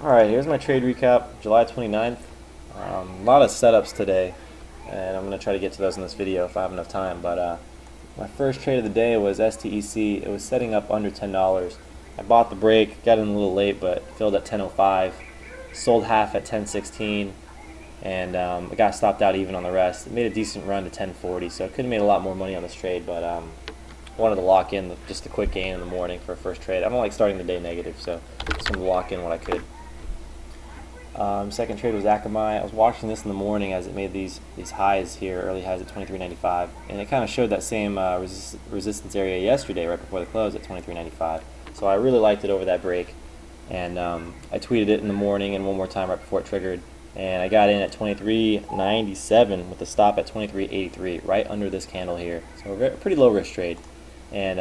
Alright, here's my trade recap, July 29th. A lot of setups today, and I'm going to try to get to those in this video if I have enough time. But my first trade of the day was STEC. It was setting up under $10. I bought the break, got in a little late, but filled at 10.05. Sold half at 10.16, and it got stopped out even on the rest. It made a decent run to 10.40, so I could have made a lot more money on this trade, but wanted to lock in just a quick gain in the morning for a first trade. I don't like starting the day negative, so just wanted to lock in what I could. Second trade was AKAM. I was watching this in the morning as it made these highs here, early highs at 23.95, and it kind of showed that same resistance area yesterday right before the close at 23.95. So I really liked it over that break, and I tweeted it in the morning and one more time right before it triggered, and I got in at 23.97 with a stop at 23.83, right under this candle here. So a pretty low risk trade, and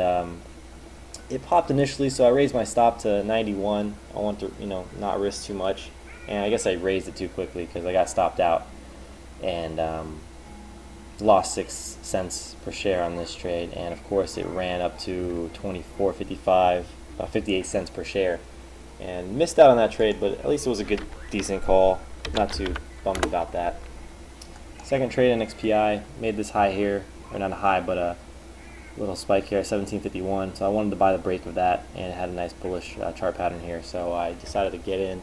it popped initially, so I raised my stop to 91. I want to not risk too much. And I guess I raised it too quickly because I got stopped out and lost 6 cents per share on this trade. And of course, it ran up to 24.55, 58 cents per share, and missed out on that trade. But at least it was a good, decent call. Not too bummed about that. Second trade, NXPI, made this high here, or not a high, but a little spike here, 17.51. So I wanted to buy the break of that, and it had a nice bullish chart pattern here. So I decided to get in.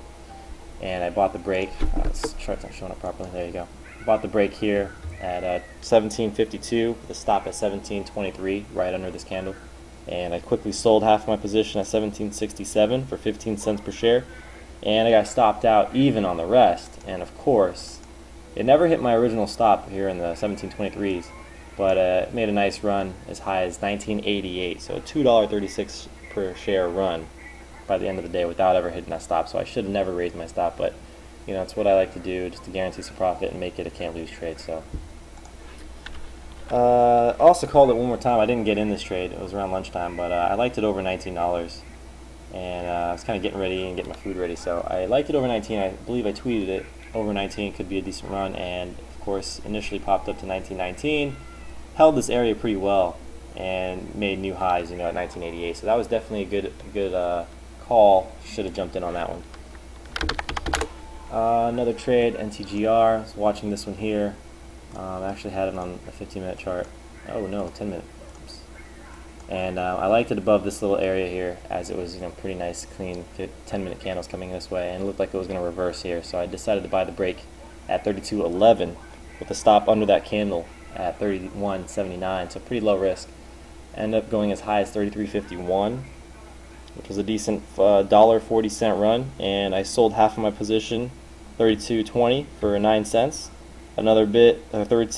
And I bought the break. This chart's not showing up properly. There you go. Bought the break here at 17.52 with a stop at 17.23, right under this candle. And I quickly sold half of my position at 17.67 for 15 cents per share. And I got stopped out even on the rest. And of course, it never hit my original stop here in the 17.23s, but it made a nice run as high as 19.88. So a $2.36 per share run by the end of the day without ever hitting that stop. So I should have never raised my stop, but it's what I like to do, just to guarantee some profit and make it a can't lose trade. So also called it one more time. I didn't get in this trade, it was around lunchtime, but I liked it over $19, and I was kind of getting ready and getting my food ready, so I liked it over 19. I believe I tweeted it, over 19 could be a decent run, and of course initially popped up to 19.19, held this area pretty well and made new highs at 19.88. So that was definitely a good call. Should have jumped in on that one. Another trade, NTGR. I was watching this one here. I actually had it on a 15-minute chart. Oh no, 10-minute. And I liked it above this little area here, as it was pretty nice, clean 10-minute candles coming this way, and it looked like it was going to reverse here. So I decided to buy the break at 32.11 with a stop under that candle at 31.79. So pretty low risk. Ended up going as high as 33.51. Which was a decent $1.40 run, and I sold half of my position, 32.20 for 9 cents. Another bit, third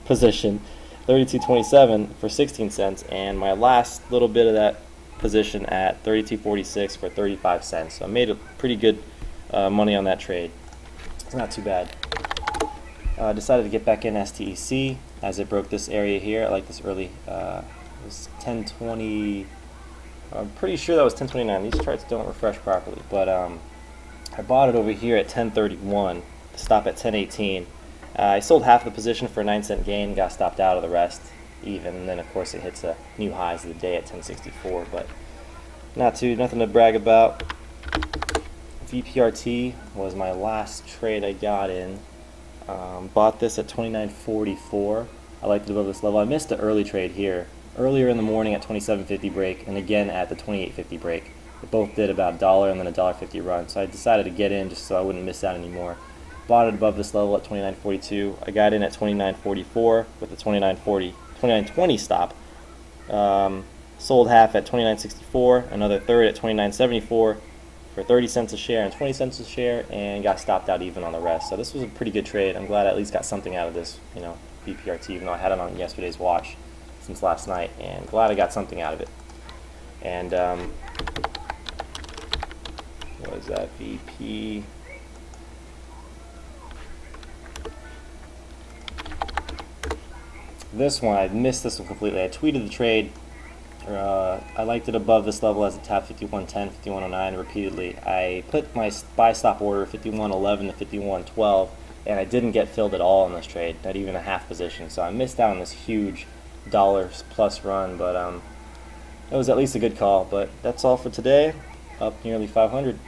position, 32.27 for 16 cents, and my last little bit of that position at 32.46 for 35 cents. So I made a pretty good money on that trade. It's not too bad. Decided to get back in STEC as it broke this area here. I like this early. It was 10.20. I'm pretty sure that was 10.29. These charts don't refresh properly, but I bought it over here at 10.31. The stop at 10.18. I sold half the position for a 9-cent gain. Got stopped out of the rest even, and then of course it hits a new highs of the day at 10.64. But nothing to brag about. VPRT was my last trade I got in. Bought this at 29.44. I liked it above this level. I missed the early trade here. Earlier in the morning at 27.50 break, and again at the 28.50 break. They both did about $1 and then a $1.50 run, so I decided to get in just so I wouldn't miss out anymore. Bought it above this level at 29.42. I got in at 29.44 with a 29.20 stop. Sold half at 29.64, another third at 29.74 for 30 cents a share and 20 cents a share, and got stopped out even on the rest. So this was a pretty good trade. I'm glad I at least got something out of this, VPRT, even though I had it on yesterday's watch since last night, and glad I got something out of it. And what is that, VP? This one, I missed this one completely. I tweeted the trade. I liked it above this level as it tapped 51.10, 51.09 repeatedly. I put my buy stop order 51.11 to 51.12, and I didn't get filled at all in this trade, not even a half position. So I missed out on this huge $+ run, but it was at least a good call. But that's all for today. Up nearly 500.